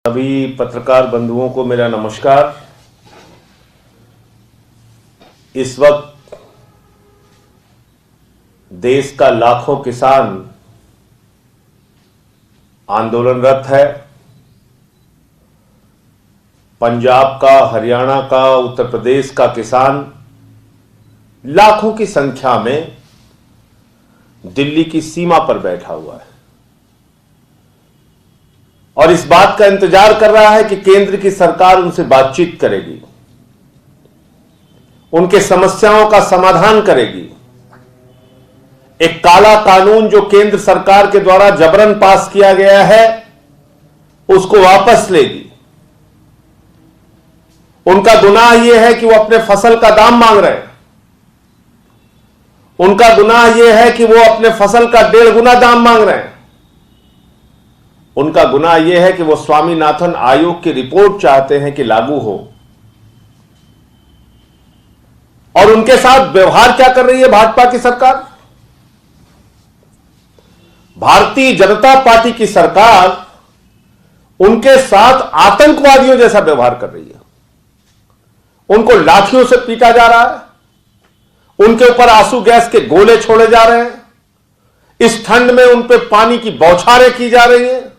सभी पत्रकार बंधुओं को मेरा नमस्कार। इस वक्त देश का लाखों किसान आंदोलनरत है। पंजाब का, हरियाणा का, उत्तर प्रदेश का किसान लाखों की संख्या में दिल्ली की सीमा पर बैठा हुआ है और इस बात का इंतजार कर रहा है कि केंद्र की सरकार उनसे बातचीत करेगी, उनके समस्याओं का समाधान करेगी, एक काला कानून जो केंद्र सरकार के द्वारा जबरन पास किया गया है उसको वापस लेगी। उनका गुनाह यह है कि वो अपने फसल का दाम मांग रहे हैं। उनका गुनाह यह है कि वो अपने फसल का 1.5 गुना दाम मांग रहे हैं। उनका गुनाह यह है कि वो स्वामीनाथन आयोग की रिपोर्ट चाहते हैं कि लागू हो। और उनके साथ व्यवहार क्या कर रही है भाजपा की सरकार? भारतीय जनता पार्टी की सरकार उनके साथ आतंकवादियों जैसा व्यवहार कर रही है। उनको लाठियों से पीटा जा रहा है, उनके ऊपर आंसू गैस के गोले छोड़े जा रहे हैं, इस ठंड में उन पर पानी की बौछारें की जा रही हैं।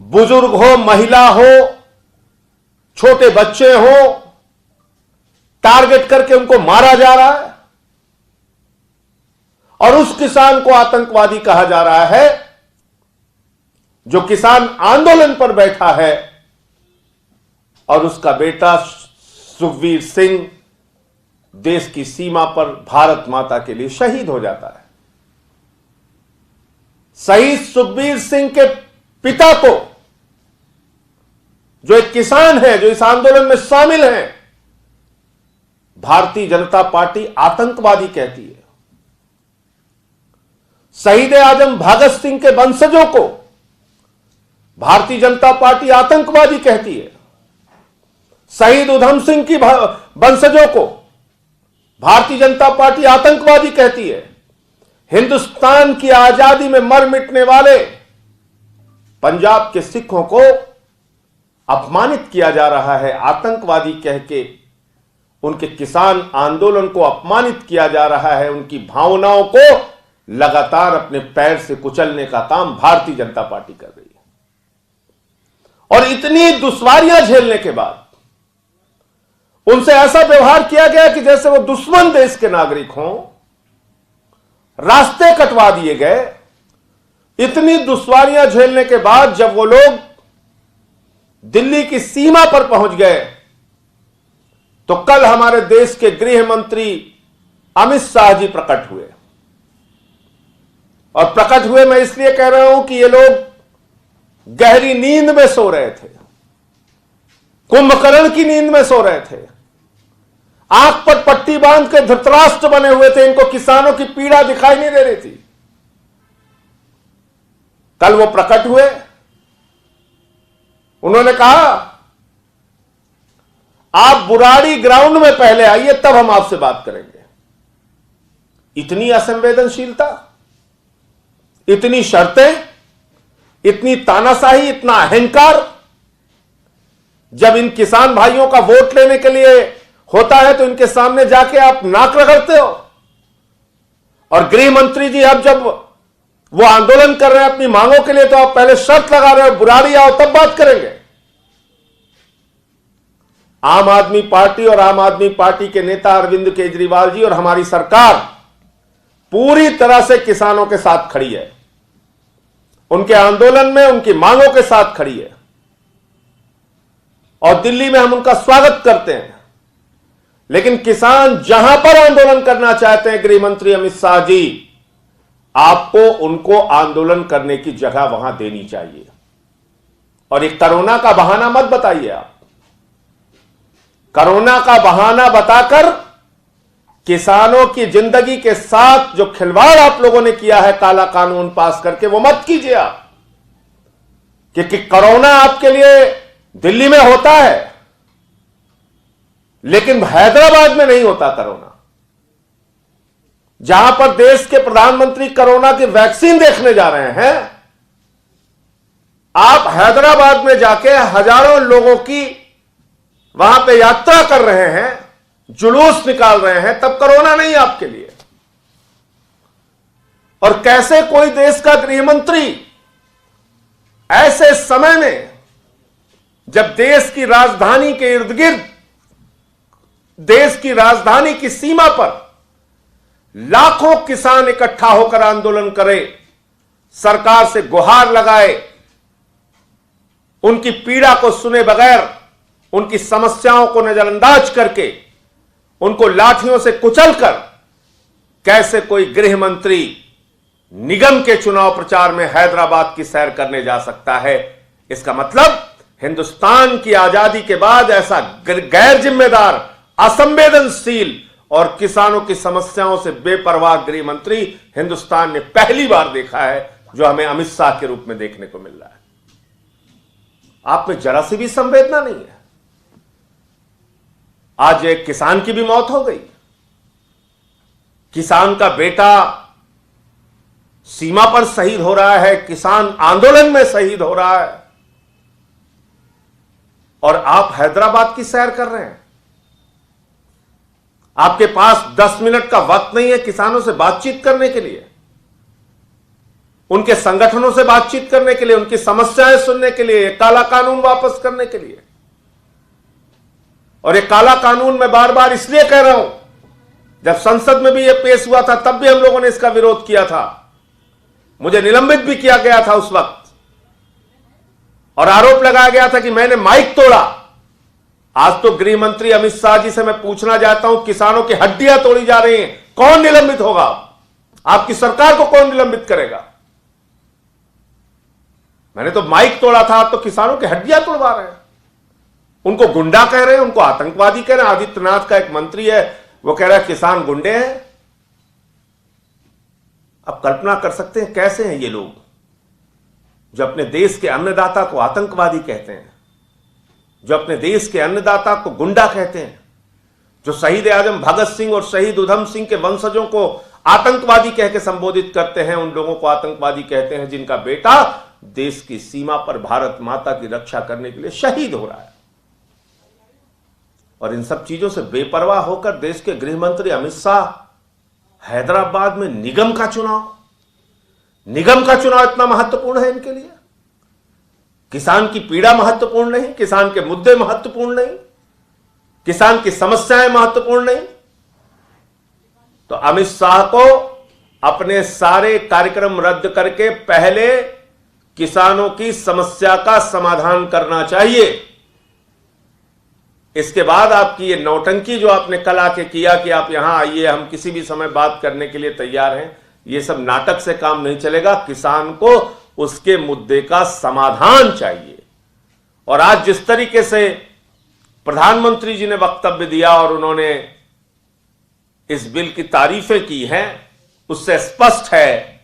बुजुर्ग हो, महिला हो, छोटे बच्चे हो, टारगेट करके उनको मारा जा रहा है और उस किसान को आतंकवादी कहा जा रहा है जो किसान आंदोलन पर बैठा है और उसका बेटा सुखबीर सिंह देश की सीमा पर भारत माता के लिए शहीद हो जाता है। शहीद सुखबीर सिंह के पिता को, जो एक किसान है, जो इस आंदोलन में शामिल हैं, भारतीय जनता पार्टी आतंकवादी कहती है। शहीद आजम भगत सिंह के वंशजों को भारतीय जनता पार्टी आतंकवादी कहती है। शहीद उधम सिंह की वंशजों को भारतीय जनता पार्टी आतंकवादी कहती है। हिंदुस्तान की आजादी में मर मिटने वाले पंजाब के सिखों को अपमानित किया जा रहा है, आतंकवादी कह के उनके किसान आंदोलन को अपमानित किया जा रहा है। उनकी भावनाओं को लगातार अपने पैर से कुचलने का काम भारतीय जनता पार्टी कर रही है। और इतनी दुश्वारियां झेलने के बाद उनसे ऐसा व्यवहार किया गया कि जैसे वो दुश्मन देश के नागरिक हों, रास्ते कटवा दिए गए। इतनी दुश्वारियां झेलने के बाद जब वो लोग दिल्ली की सीमा पर पहुंच गए तो कल हमारे देश के गृह मंत्री अमित शाह जी प्रकट हुए। और प्रकट हुए मैं इसलिए कह रहा हूं कि ये लोग गहरी नींद में सो रहे थे, कुंभकर्ण की नींद में सो रहे थे, आंख पर पट्टी बांध के धृतराष्ट्र बने हुए थे। इनको किसानों की पीड़ा दिखाई नहीं दे रही थी। कल वो प्रकट हुए। उन्होंने कहा आप बुराड़ी ग्राउंड में पहले आइए, तब हम आपसे बात करेंगे। इतनी असंवेदनशीलता, इतनी शर्तें, इतनी तानाशाही, इतना अहंकार। जब इन किसान भाइयों का वोट लेने के लिए होता है तो इनके सामने जाके आप नाक रगड़ते हो। और गृह मंत्री जी अब जब वो आंदोलन कर रहे हैं अपनी मांगों के लिए तो आप पहले शर्त लगा रहे हो बुराड़ी आओ तब बात करेंगे। आम आदमी पार्टी और आम आदमी पार्टी के नेता अरविंद केजरीवाल जी और हमारी सरकार पूरी तरह से किसानों के साथ खड़ी है, उनके आंदोलन में उनकी मांगों के साथ खड़ी है और दिल्ली में हम उनका स्वागत करते हैं। लेकिन किसान जहां पर आंदोलन करना चाहते हैं, गृह मंत्री अमित शाह जी, आपको उनको आंदोलन करने की जगह वहां देनी चाहिए। और एक कोरोना का बहाना मत बताइए। आप कोरोना का बहाना बताकर किसानों की जिंदगी के साथ जो खिलवाड़ आप लोगों ने किया है काला कानून पास करके, वो मत कीजिए आप। क्योंकि कोरोना आपके लिए दिल्ली में होता है लेकिन हैदराबाद में नहीं होता कोरोना। जहां पर देश के प्रधानमंत्री कोरोना की वैक्सीन देखने जा रहे हैं, आप हैदराबाद में जाके हजारों लोगों की वहां पे यात्रा कर रहे हैं, जुलूस निकाल रहे हैं, तब कोरोना नहीं आपके लिए। और कैसे कोई देश का गृह मंत्री ऐसे समय में, जब देश की राजधानी के इर्द गिर्द, देश की राजधानी की सीमा पर लाखों किसान इकट्ठा होकर आंदोलन करे, सरकार से गुहार लगाए, उनकी पीड़ा को सुने बगैर, उनकी समस्याओं को नजरअंदाज करके, उनको लाठियों से कुचलकर कैसे कोई गृह मंत्री निगम के चुनाव प्रचार में हैदराबाद की सैर करने जा सकता है? इसका मतलब हिंदुस्तान की आजादी के बाद ऐसा गैर जिम्मेदार, असंवेदनशील और किसानों की समस्याओं से बेपरवाह गृह मंत्री हिंदुस्तान ने पहली बार देखा है, जो हमें अमित शाह के रूप में देखने को मिल रहा है। आप में जरा सी भी संवेदना नहीं है। आज एक किसान की भी मौत हो गई, किसान का बेटा सीमा पर शहीद हो रहा है, किसान आंदोलन में शहीद हो रहा है, और आप हैदराबाद की सैर कर रहे हैं। आपके पास 10 मिनट का वक्त नहीं है किसानों से बातचीत करने के लिए, उनके संगठनों से बातचीत करने के लिए, उनकी समस्याएं सुनने के लिए, काला कानून वापस करने के लिए। और ये काला कानून मैं बार बार इसलिए कह रहा हूं, जब संसद में भी यह पेश हुआ था तब भी हम लोगों ने इसका विरोध किया था, मुझे निलंबित भी किया गया था उस वक्त, और आरोप लगाया गया था कि मैंने माइक तोड़ा। आज तो गृह मंत्री अमित शाह जी से मैं पूछना चाहता हूं, किसानों की हड्डियां तोड़ी जा रही हैं, कौन निलंबित होगा? आपकी सरकार को कौन निलंबित करेगा? मैंने तो माइक तोड़ा था, आप तो किसानों की हड्डियां तोड़वा रहे हैं, उनको गुंडा कह रहे हैं, उनको आतंकवादी कह रहे हैं। आदित्यनाथ का एक मंत्री है, वो कह रहा है किसान गुंडे हैं। आप कल्पना कर सकते हैं कैसे हैं ये लोग, जो अपने देश के अन्नदाता को आतंकवादी कहते हैं, जो अपने देश के अन्नदाता को गुंडा कहते हैं, जो शहीद आजम भगत सिंह और शहीद उधम सिंह के वंशजों को आतंकवादी कह के संबोधित करते हैं, उन लोगों को आतंकवादी कहते हैं जिनका बेटा देश की सीमा पर भारत माता की रक्षा करने के लिए शहीद हो रहा है। और इन सब चीजों से बेपरवाह होकर देश के गृह मंत्री अमित शाह हैदराबाद में निगम का चुनाव इतना महत्वपूर्ण है इनके लिए? किसान की पीड़ा महत्वपूर्ण नहीं, किसान के मुद्दे महत्वपूर्ण नहीं, किसान की समस्याएं महत्वपूर्ण नहीं? तो अमित शाह को अपने सारे कार्यक्रम रद्द करके पहले किसानों की समस्या का समाधान करना चाहिए। इसके बाद आपकी ये नौटंकी जो आपने कल आके किया कि आप यहां आइए, हम किसी भी समय बात करने के लिए तैयार हैं, ये सब नाटक से काम नहीं चलेगा। किसान को उसके मुद्दे का समाधान चाहिए। और आज जिस तरीके से प्रधानमंत्री जी ने वक्तव्य दिया और उन्होंने इस बिल की तारीफें की हैं, उससे स्पष्ट है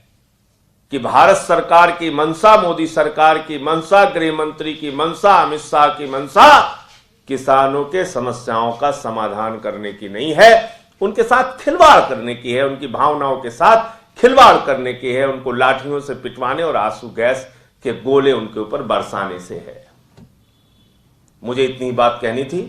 कि भारत सरकार की मंशा, मोदी सरकार की मंशा, गृह मंत्री की मंशा, अमित शाह की मंशा किसानों के समस्याओं का समाधान करने की नहीं है, उनके साथ खिलवाड़ करने की है, उनकी भावनाओं के साथ खिलवाड़ करने की है, उनको लाठियों से पिटवाने और आंसू गैस के गोले उनके ऊपर बरसाने से है। मुझे इतनी बात कहनी थी।